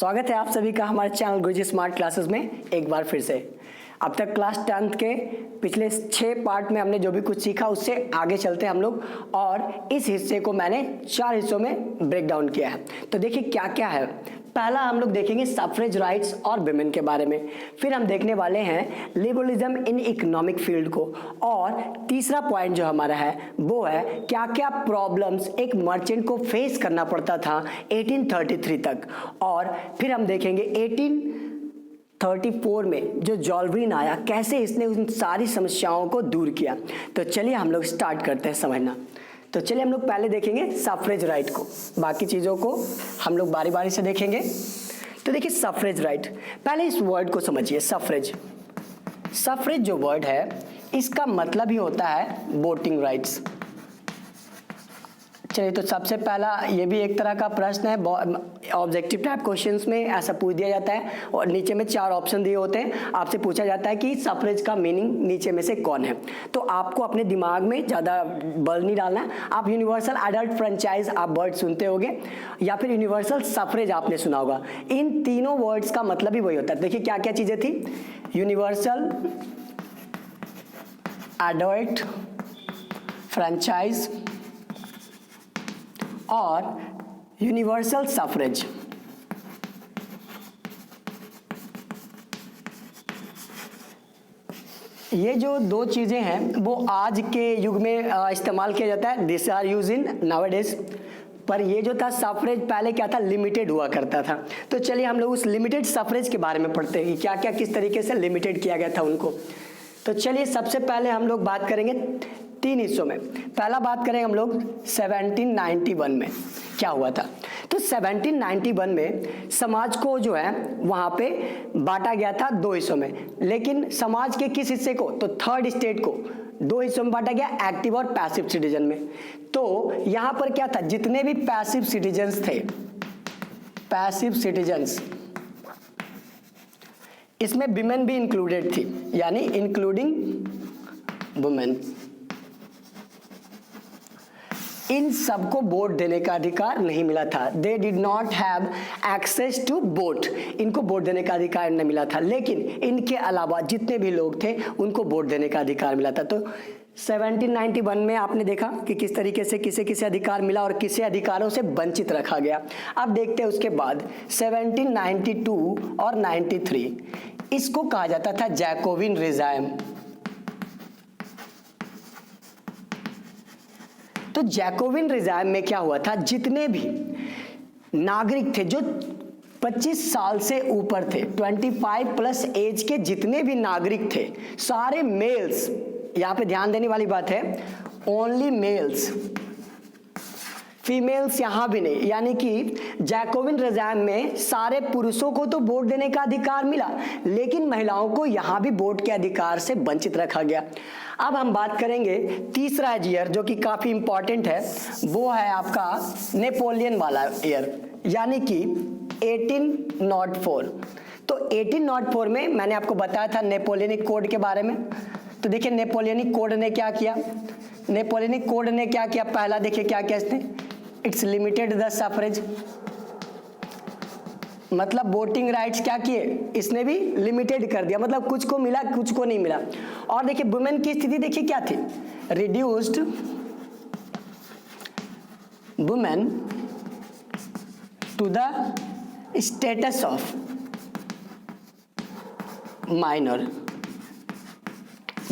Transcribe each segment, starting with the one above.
स्वागत है आप सभी का हमारे चैनल गुरुजी स्मार्ट क्लासेस में एक बार फिर से। अब तक क्लास 10th के पिछले 6 पार्ट में हमने जो भी कुछ सीखा उससे आगे चलते हैं हम लोग, और इस हिस्से को मैंने 4 हिस्सों में ब्रेक डाउन किया है। तो देखिए क्या क्या है। पहला हम लोग देखेंगे सफरेज राइट्स और विमेन के बारे में, फिर हम देखने वाले हैं लिबरलिज्म इन इकोनॉमिक फील्ड को, और तीसरा पॉइंट जो हमारा है वो है क्या क्या प्रॉब्लम्स एक मर्चेंट को फेस करना पड़ता था 1833 तक, और फिर हम देखेंगे 1834 में जो जॉल्वरिन आया कैसे इसने उन सारी समस्याओं को दूर किया। तो चलिए हम लोग स्टार्ट करते हैं समझना। तो चलिए हम लोग पहले देखेंगे सफरेज राइट को, बाकी चीज़ों को हम लोग बारी बारी से देखेंगे। तो देखिए सफरेज राइट, पहले इस वर्ड को समझिए। सफरेज जो वर्ड है इसका मतलब ही होता है वोटिंग राइट्स। चलिए तो सबसे पहला ये भी एक तरह का प्रश्न है, ऑब्जेक्टिव टाइप क्वेश्चंस में ऐसा पूछ दिया जाता है और नीचे में 4 ऑप्शन दिए होते हैं। आपसे पूछा जाता है कि सफरेज का मीनिंग नीचे में से कौन है। तो आपको अपने दिमाग में ज़्यादा बल नहीं डालना है। आप यूनिवर्सल एडल्ट फ्रेंचाइज आप वर्ड सुनते होंगे या फिर यूनिवर्सल सफरेज आपने सुना होगा। इन तीनों वर्ड्स का मतलब ही वही होता है। देखिए क्या क्या चीज़ें थी, यूनिवर्सल एडल्ट फ्रेंचाइज और यूनिवर्सल सफरेज। ये जो 2 चीजें हैं वो आज के युग में इस्तेमाल किया जाता है, this are use in nowadays. पर ये जो था सफरेज पहले क्या था, लिमिटेड हुआ करता था। तो चलिए हम लोग उस लिमिटेड सफरेज के बारे में पढ़ते हैं कि क्या क्या किस तरीके से लिमिटेड किया गया था उनको। तो चलिए सबसे पहले हम लोग बात करेंगे 3 हिस्सों में। पहला बात करेंगे हम लोग 1791 में क्या हुआ था। तो 1791 में समाज को जो है वहां पे बांटा गया था 2 हिस्सों में, लेकिन समाज के किस हिस्से को, तो 3rd स्टेट को 2 हिस्सों में बांटा गया, एक्टिव और पैसिव सिटीजन में। तो यहां पर क्या था, जितने भी पैसिव सिटीजन्स थे, पैसिव सिटीजन्स, इसमें विमेन भी इंक्लूडेड थी, यानी इंक्लूडिंग वुमेन। इन सबको वोट देने का अधिकार नहीं मिला था। They did not have access to vote, इनको वोट देने का अधिकार नहीं मिला था। लेकिन इनके अलावा जितने भी लोग थे उनको वोट देने का अधिकार मिला था। तो 1791 में आपने देखा कि किस तरीके से किसे किसे अधिकार मिला और किसे अधिकारों से वंचित रखा गया। अब देखते हैं उसके बाद 1792 और 93, इसको कहा जाता था जैकोबिन रिजाइम। तो जैकोबिन रिजाइम में क्या हुआ था, जितने भी नागरिक थे जो 25 साल से ऊपर थे, 25+ एज के जितने भी नागरिक थे, सारे मेल्स, यहां पे ध्यान देने वाली बात है, ओनली मेल्स, फीमेल्स यहां भी नहीं। यानी कि जैकोबिन रिजाइम में सारे पुरुषों को तो वोट देने का अधिकार मिला, लेकिन महिलाओं को यहां भी वोट के अधिकार से वंचित रखा गया। अब हम बात करेंगे तीसरा ईयर जो कि काफी इंपॉर्टेंट है, वो है आपका नेपोलियन वाला ईयर, यानी कि 1804। तो 1804 में मैंने आपको बताया था नेपोलियनिक कोड के बारे में। तो देखिए नेपोलियनिक कोड ने क्या किया, नेपोलियनिक कोड ने क्या किया, पहला देखिए क्या किया इसने, इट्स लिमिटेड द सफरेज, मतलब वोटिंग राइट्स क्या किए, इसने भी लिमिटेड कर दिया, मतलब कुछ को मिला कुछ को नहीं मिला। और देखिए वुमेन की स्थिति देखिए क्या थी, reduced women to the status of minor.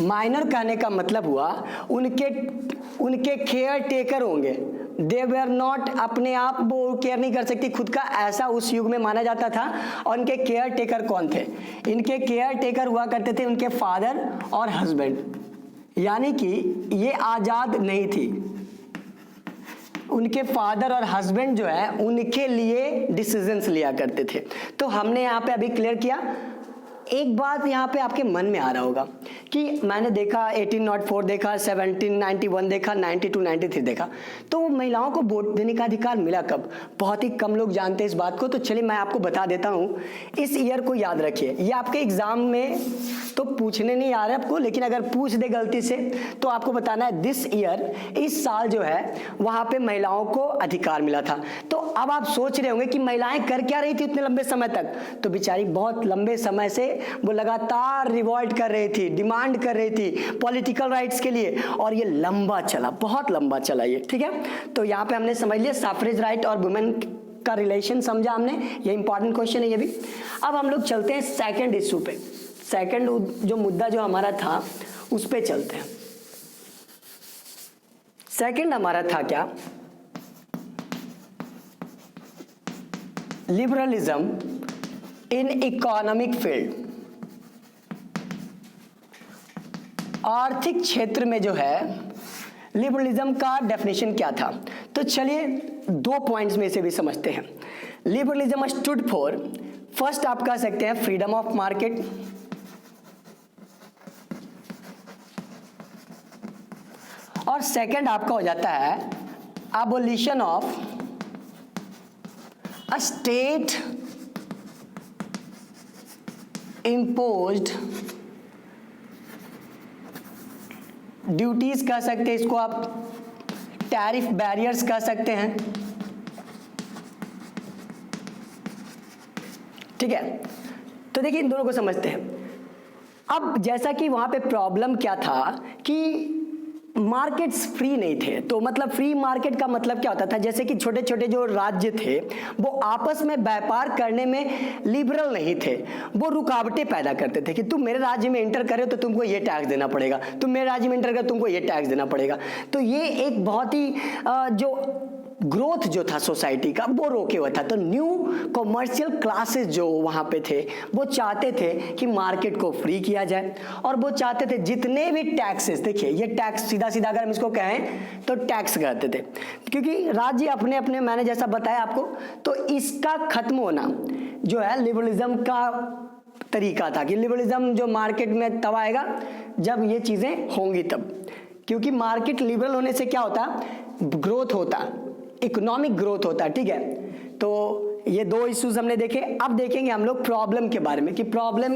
Minor कहने का मतलब हुआ उनके केयर टेकर होंगे, दे वेर नॉट, अपने आप वो केयर नहीं कर सकती खुद का, ऐसा उस युग में माना जाता था। और इनके केयर टेकर कौन थे, इनके केयर टेकर हुआ करते थे उनके फादर और हस्बैंड, यानी कि ये आजाद नहीं थी। उनके फादर और हस्बैंड जो है उनके लिए डिसीजंस लिया करते थे। तो हमने यहाँ पे अभी क्लियर किया। एक बात यहाँ पे आपके मन में आ रहा होगा कि मैंने देखा 1804 देखा, 1791 देखा, 92 93 देखा, तो महिलाओं को वोट देने का अधिकार मिला कब? बहुत ही कम लोग जानते हैं इस बात को। तो चलिए मैं आपको बता देता हूँ। इस ईयर को याद रखिए, ये आपके एग्जाम में तो पूछने नहीं आ रहा आपको, लेकिन अगर पूछ दे गलती से तो आपको बताना है दिस ईयर, इस साल जो है वहां पे महिलाओं को अधिकार मिला था। तो अब आप सोच रहे होंगे कि महिलाएं कर क्या रही थी इतने लंबे समय तक? तो बेचारी बहुत लंबे समय से वो लगातार रिवॉल्ट कर रही थी, डिमांड कर रही थी पॉलिटिकल राइट्स के लिए, और ये लंबा चला, बहुत लंबा चला ये, ठीक है। तो यहाँ पे हमने समझ लिया सफरेज राइट और वुमेन का रिलेशन समझा हमने, ये इंपॉर्टेंट क्वेश्चन है ये भी। अब हम लोग चलते हैं सेकंड इशू पे, सेकंड जो मुद्दा जो हमारा था उस पे चलते हैं। सेकंड हमारा था क्या? लिबरलिज्म इन इकोनॉमिक फील्ड, आर्थिक क्षेत्र में जो है लिबरलिज्म का डेफिनेशन क्या था। तो चलिए 2 पॉइंट्स में से भी समझते हैं। लिबरलिज्म स्टूड फॉर, फर्स्ट आप कह सकते हैं फ्रीडम ऑफ मार्केट, और सेकंड आपका हो जाता है abolition of a state imposed duties कह सकते हैं इसको, आप टैरिफ बैरियर्स कह सकते हैं, ठीक है। तो देखिए इन दोनों को समझते हैं। अब जैसा कि वहां पे प्रॉब्लम क्या था कि मार्केट्स फ्री नहीं थे। तो मतलब फ्री मार्केट का मतलब क्या होता था, जैसे कि छोटे छोटे जो राज्य थे वो आपस में व्यापार करने में लिबरल नहीं थे, वो रुकावटें पैदा करते थे कि तुम मेरे राज्य में एंटर करे तो तुमको ये टैक्स देना पड़ेगा, तुम मेरे राज्य में एंटर करे तुमको ये टैक्स देना पड़ेगा। तो ये एक बहुत ही जो ग्रोथ जो था सोसाइटी का वो रोके हुआ था। तो न्यू कॉमर्शियल क्लासेस जो वहां पे थे वो चाहते थे कि मार्केट को फ्री किया जाए, और वो चाहते थे जितने भी टैक्सेस, देखिए ये टैक्स सीधा सीधा अगर हम इसको कहें तो टैक्स कहते थे, क्योंकि राज्य अपने अपने, मैंने जैसा बताया आपको, तो इसका खत्म होना जो है लिबरलिज्म का तरीका था कि लिबरलिज्म जो मार्केट में तब आएगा जब ये चीजें होंगी तब, क्योंकि मार्केट लिबरल होने से क्या होता, ग्रोथ होता, इकोनॉमिक ग्रोथ होता है, ठीक है। तो ये 2 इश्यूज हमने देखे। अब देखेंगे हम लोग प्रॉब्लम के बारे में कि प्रॉब्लम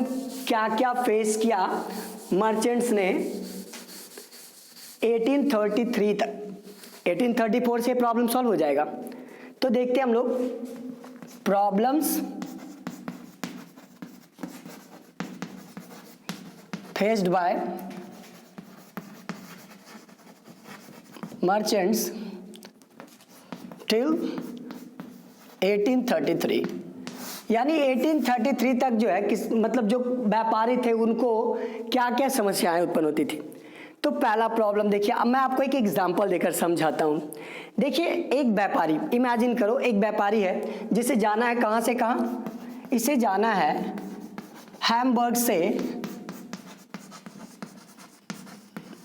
क्या क्या फेस किया मर्चेंट्स ने 1833 तक। 1834 से प्रॉब्लम सॉल्व हो जाएगा। तो देखते हैं हम लोग problems faced by merchants till 1833, यानी 1833 तक जो है किस मतलब जो व्यापारी थे उनको क्या क्या समस्याएं उत्पन्न होती थी। तो पहला प्रॉब्लम देखिए, अब मैं आपको एक एग्जांपल देकर समझाता हूं। देखिए एक व्यापारी, इमेजिन करो एक व्यापारी है जिसे जाना है कहां से कहां, इसे जाना है हैम्बर्ग से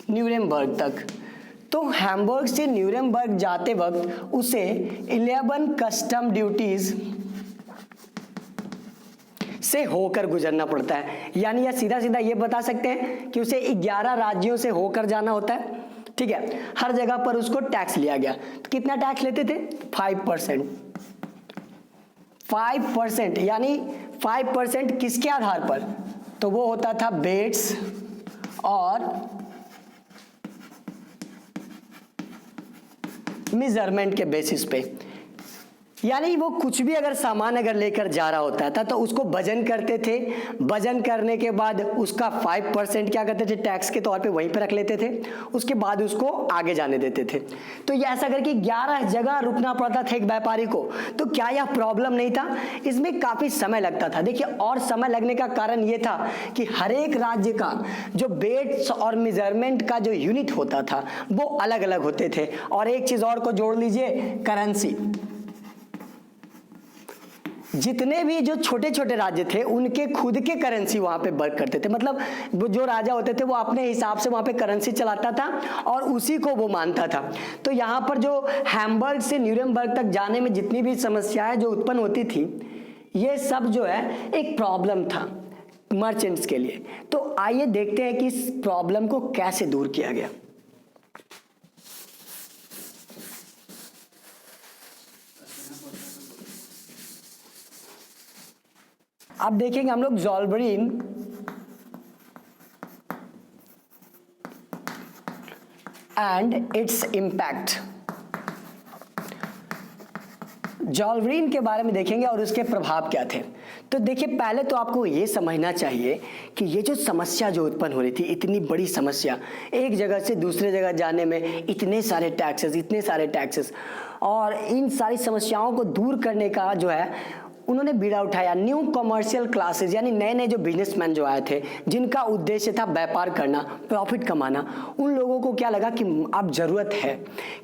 न्यूरेमबर्ग तक। तो हैम्बर्ग से न्यूरेमबर्ग जाते वक्त उसे 11 कस्टम ड्यूटीज से होकर गुजरना पड़ता है, यानी या सीधा सीधा ये बता सकते हैं कि उसे 11 राज्यों से होकर जाना होता है, ठीक है। हर जगह पर उसको टैक्स लिया गया। तो कितना टैक्स लेते थे? 5%। 5%, यानी 5% किसके आधार पर? तो वो होता था बेट्स और मेजरमेंट के बेसिस पे, यानी वो कुछ भी अगर सामान अगर लेकर जा रहा होता था तो उसको वजन करते थे, वजन करने के बाद उसका 5% क्या करते थे टैक्स के तौर पे वहीं पे रख लेते थे, उसके बाद उसको आगे जाने देते थे। तो ये ऐसा करके 11 जगह रुकना पड़ता था एक व्यापारी को। तो क्या यह प्रॉब्लम नहीं था? इसमें काफी समय लगता था। देखिए, और समय लगने का कारण ये था कि हर एक राज्य का जो वेट्स और मेजरमेंट का जो यूनिट होता था वो अलग अलग होते थे। और एक चीज और को जोड़ लीजिए, करेंसी। जितने भी जो छोटे छोटे राज्य थे उनके खुद के करेंसी वहां पे वर्क करते थे, मतलब जो राजा होते थे वो अपने हिसाब से वहां पे करेंसी चलाता था और उसी को वो मानता था। तो यहाँ पर जो हैम्बर्ग से न्यूरेमबर्ग तक जाने में जितनी भी समस्याएं जो उत्पन्न होती थी, ये सब जो है एक प्रॉब्लम था मर्चेंट्स के लिए। तो आइए देखते हैं कि इस प्रॉब्लम को कैसे दूर किया गया। अब देखेंगे हम लोग ज़ोल्वेरिन एंड इट्स इम्पैक्ट। ज़ोल्वेरिन के बारे में देखेंगे और उसके प्रभाव क्या थे। तो देखिए, पहले तो आपको ये समझना चाहिए कि ये जो समस्या जो उत्पन्न हो रही थी, इतनी बड़ी समस्या, एक जगह से दूसरे जगह जाने में इतने सारे टैक्सेस, और इन सारी समस्याओं को दूर करने का जो है उन्होंने बीड़ा उठाया। न्यू कमर्शियल क्लासेस, यानी नए नए जो बिजनेसमैन जो आए थे, जिनका उद्देश्य था व्यापार करना, प्रॉफिट कमाना, उन लोगों को क्या लगा कि अब जरूरत है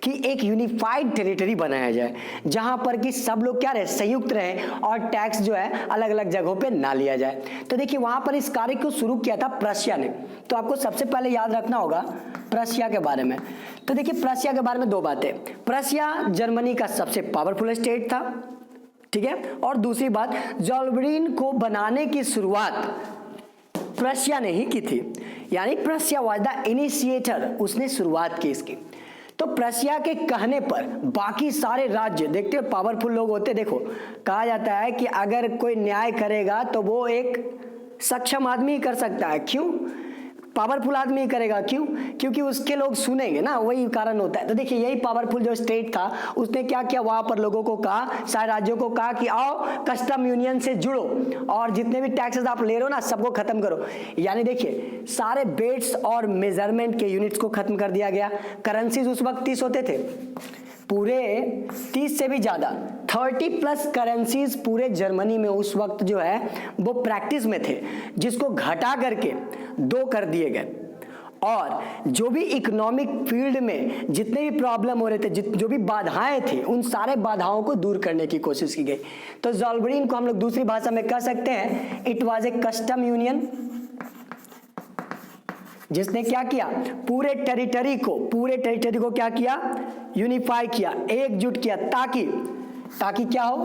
कि एक यूनिफाइड टेरिटरी बनाया जाए, जहां पर कि सब लोग क्या रहे, संयुक्त रहे, और टैक्स जो है अलग अलग जगहों पे ना लिया जाए। तो देखिए, वहां पर इस कार्य को शुरू किया था प्रशिया ने। तो आपको सबसे पहले याद रखना होगा प्रशिया के बारे में। तो देखिए, प्रशिया के बारे में दो बातें। प्रशिया जर्मनी का सबसे पावरफुल स्टेट था, ठीक है। और दूसरी बात, ज़ोल्वेरिन को बनाने की शुरुआत प्रशिया ने ही की थी, यानी प्रशिया वाज द इनिशिएटर, उसने शुरुआत की इसकी। तो प्रशिया के कहने पर बाकी सारे राज्य, देखते हो पावरफुल लोग होते, देखो कहा जाता है कि अगर कोई न्याय करेगा तो वो एक सक्षम आदमी ही कर सकता है। क्यों? पावरफुल आदमी करेगा। क्यों? क्योंकि उसके लोग सुनेंगे ना, वही कारण होता है। तो देखिए, यही पावरफुल जो स्टेट था, उसने क्या किया, वहां पर लोगों को कहा, सारे राज्यों को कहा कि आओ कस्टम यूनियन से जुड़ो और जितने भी टैक्सेस आप ले रहे हो ना, सबको खत्म करो। यानी देखिए, सारे बेट्स और मेजरमेंट के यूनिट्स को खत्म कर दिया गया। करेंसीज उस वक्त 30 होते थे, पूरे 30 से भी ज्यादा, 30+ करेंसीज पूरे जर्मनी में उस वक्त जो है वो प्रैक्टिस में थे, जिसको घटा करके 2 कर दिए गए। और जो भी इकोनॉमिक फील्ड में जितने भी प्रॉब्लम हो रहे थे, जो भी बाधाएं थी, उन सारे बाधाओं को दूर करने की कोशिश की गई। तो ज़ोल्वेरिन को हम लोग दूसरी भाषा में कह सकते हैं, it was a custom union, जिसने क्या किया, पूरे टेरिटरी को क्या किया, यूनिफाई किया, एकजुट किया, ताकि क्या हो,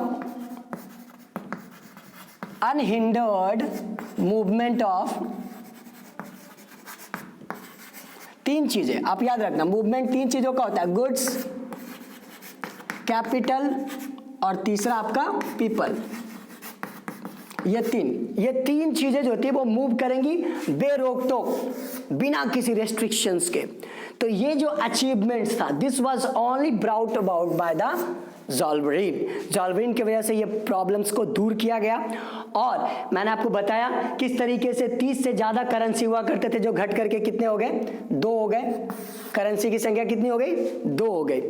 अनहिंडर्ड मूवमेंट ऑफ, 3 चीजें आप याद रखना, मूवमेंट 3 चीजों का होता है, गुड्स, कैपिटल और तीसरा आपका पीपल। ये तीन चीजें जो होती है वो मूव करेंगी बेरोक टोक, बिना किसी रेस्ट्रिक्शंस के। तो ये जो अचीवमेंट्स था, this was only brought about by the Zollverein की वजह से ये प्रॉब्लम्स को दूर किया गया। और मैंने आपको बताया किस तरीके से 30 से ज्यादा करेंसी हुआ करते थे, जो घट करके कितने हो गए, 2 हो गए। करेंसी की संख्या कितनी हो गई, 2 हो गई।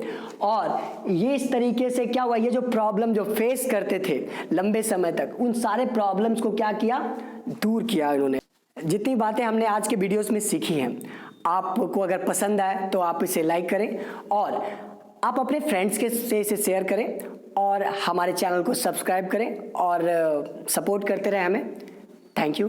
और ये इस तरीके से क्या हुआ, ये जो प्रॉब्लम जो फेस करते थे लंबे समय तक, उन सारे प्रॉब्लम्स को क्या किया, दूर किया इन्होंने। जितनी बातें हमने आज के वीडियोस में सीखी हैं, आपको अगर पसंद आए तो आप इसे लाइक करें और आप अपने फ्रेंड्स के से इसे शेयर करें और हमारे चैनल को सब्सक्राइब करें और सपोर्ट करते रहें हमें। Thank you.